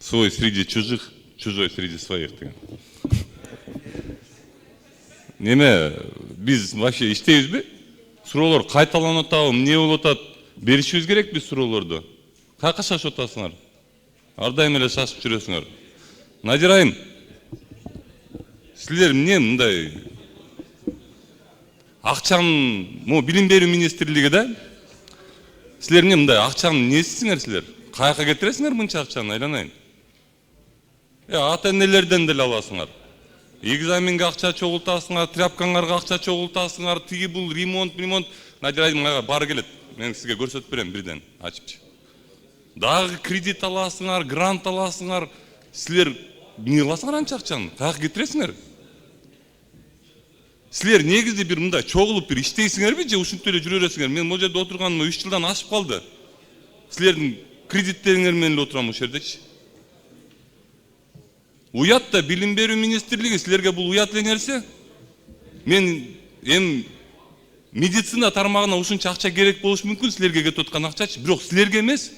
Свой среди чужих, чужой среди своих деген. Неме, biz вообще иштейбизби? Суроолор кайталанып атабы, эмне болуп атат? Беришибиз керек биз суроолорду. Каяка шашып атасыңар? Ар дайым эле шашып жүрөсүңөр. Надир айым, силер эмне мындай акчанын, билим берүү министрлиги да? Силер эмне мындай акчанын несисиңер силер? Каяка кетиресиңер мынча акчаны, айланайын? Ата энелерден деле аласыңар. Экзаменге акча чогултасыңар, тряпкаңарга акча чогултасыңар, тиги бул ремонт. Надир айым мага бары келет. Мен сизге көрсөтүп берем бирден, ачыпчы. Дагы кредит аласыңар, грант аласыңар. Силер эмне кыласыңар анча акчаны? Каяка кетиресиңер? Силер негизи бир мындай чогулуп бир иштейсиңерби же ушинтип эле жүрө бересиңер? Мен могу жерде отурганыма 3 жылдан ашып калды. Силердин кредиттериңер менен эле отурам ушул жердечи. Уят да билим берүү министрлиги, силерге бул уят эле нерсе. Мен медицина тармагына ушунча акча керек болушу мүмкүн, силерге кетип аткан акчачы, бирок силерге эмес.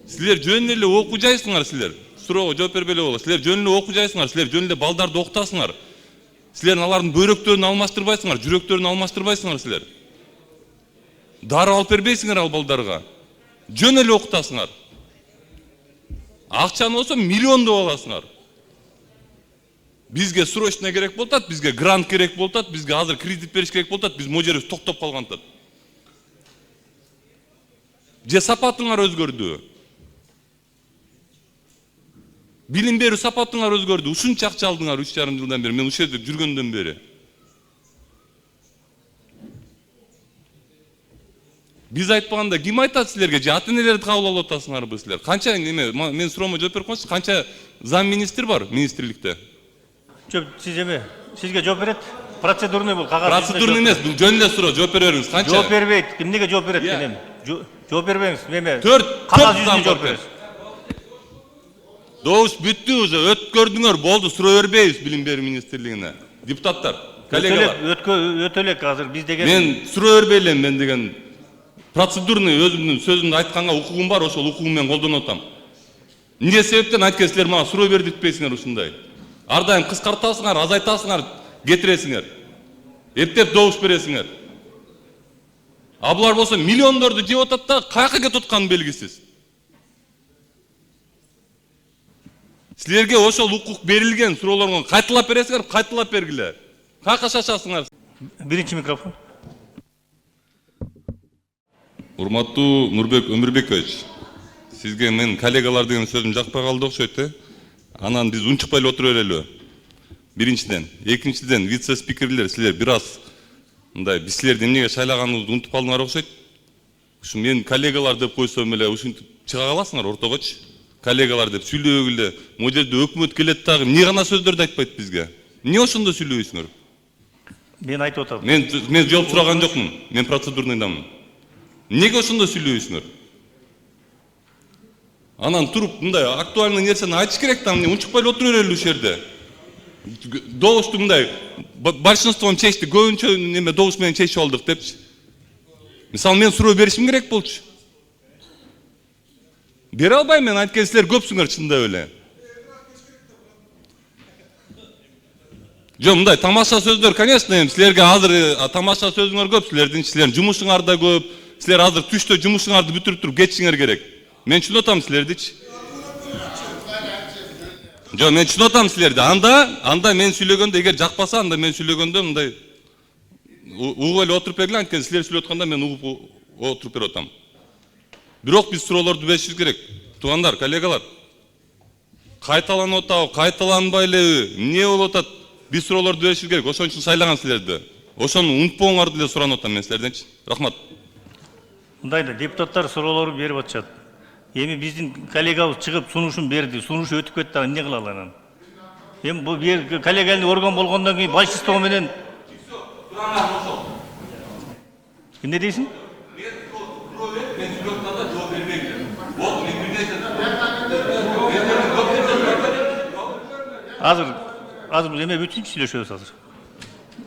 Силер жөн эле окуу жайсыңар силер. Суроого жооп бербей эле болот. Силер жөн эле окуу жайсыңар, силер жөн эле балдарды окутасыңар. Силер алардын бөйрөктөрүн алмаштырбайсыңар, жүрөктөрүн алмаштырбайсыңар силер. Дары алып бербейсиңер ал балдарга. Жөн эле окутасыңар. Акчаны болсо миллиондоп аласыңар. Бизге срочно керек болуп атат, бизге грант керек болуп атат, бизге азыр кредит бериш керек болуп атат, биз могу жерибиз токтоп калган атат. Же сапатыңар өзгөрдү. Билим берүү сапатыңар өзгөрдү. Ушунча акча алдыңар 3,5 жылдан бери, мен ушул жерде жүргөндөн бери. Биз айтпаганда ким айтат силерге? Же ата энелерди кабыл алып атасыңарбы силер? Канча мен суроомо жооп берип коюңузчу. Канча зам министр бар министрликте? Жок, сиз эме, сизге жооп берет. Процедурный бул, кагаз. Процедурный эмес, бул жөн эле суроо, жооп бере бериңиз. Канча? Жооп бербейт. Эмнеге жооп берет эми? Жооп бербеңиз, эме. 4 жүзүнө жооп бересиз. Добуш бүттү уже, өткөрдүңөр, болду, суроо бербейбиз билим берүү министрлигине. Депутаттар, коллегалар. Өтө элек азыр биз деген. Мен суроо бербей элем, мен деген процедурный өзүмдүн сөзүмдү айтканга укугум бар, ошол укугум менен колдонуп атам. Эмне себептен айткан силер мага суроо бердиртпейсиңер ушундай? Ар дайым кыскартасыңар, азайтасыңар, кетиресиңер. Эптеп добуш бересиңер. А булар болсо миллиондорду жеп атат да, каяка кетип атканы белгисиз. Силерге ошол укук берилген, суроолорго кайталап бересиңер, кайталап бергиле. Каяка шашасыңар? Биринчи микрофон. Урматтуу Нурбек Өмүрбекович, сизге мен коллегалар деген сөзүм жакпай калды окшойт. Анан биз унчукпай эле отура берели. Биринчиден, экинчиден вице-спикерлер силер бир аз мындай биз силерди эмнеге шайлаганыбызды унутуп калдыңар окшойт. Ушу мен коллегалар деп койсом эле ушинтип чыга каласыңар ортогочу. Коллегалар деп сүйлөгүлө, могу жерде өкмөт келет дагы эмне гана сөздөрдү айтпайт бизге. Эмне ошондо сүйлөйсүңөр? Мен айтып атам. Мен жооп сураган жокмун. Мен процедурныйдамын. Эмнеге ошондо сүйлөйсүңөр? Анан туруп мындай актуальный нерсени айтыш керек да, эмне унчукпай эле отура берели ушул жерде. Добушту мындай большинством чечти, көбүнчө неме добуш менен чечип алдык депчи. Мисалы мен суроо беришим керек болчу. Бере албайм мен, анткени силер көпсүңөр чындап эле. Жок, мындай тамаша сөздөр, конечно, силерге азыр тамаша сөзүңөр көп, силердин жумушуңар да көп. Силер азыр түштө жумушуңарды бүтүрүп туруп кетишиңер керек. Мен түшүнүп атам силердичи. Жок, мен түшүнүп атам силерди. Анда мен сүйлөгөндө, эгер жакпаса, анда мен сүйлөгөндө мындай угуп эле отуруп бергиле, анткени силер сүйлөп атканда мен угуп отуруп берип атам. Бирок биз суроолорду беришибиз керек. Туугандар, коллегалар. Кайталанып атабы, кайталанбай элеби? Эмне болуп атат? Биз суроолорду беришибиз керек. Ошон үчүн сайлаган силерди. Ошону унутпооңорду деле суранып атам мен силерденчи. Рахмат. Мындай да депутаттар суроолорун берип атышат. Эми биздин коллегабыз чыгып сунушун берди. Сунушу өтүп кетти, эмне кылалы анан? Эми бул коллегияльный орган болгондон кийин большинство менен эмне дейсиң? Азыр эме бүтүнчү сүйлөшөбүз азыр.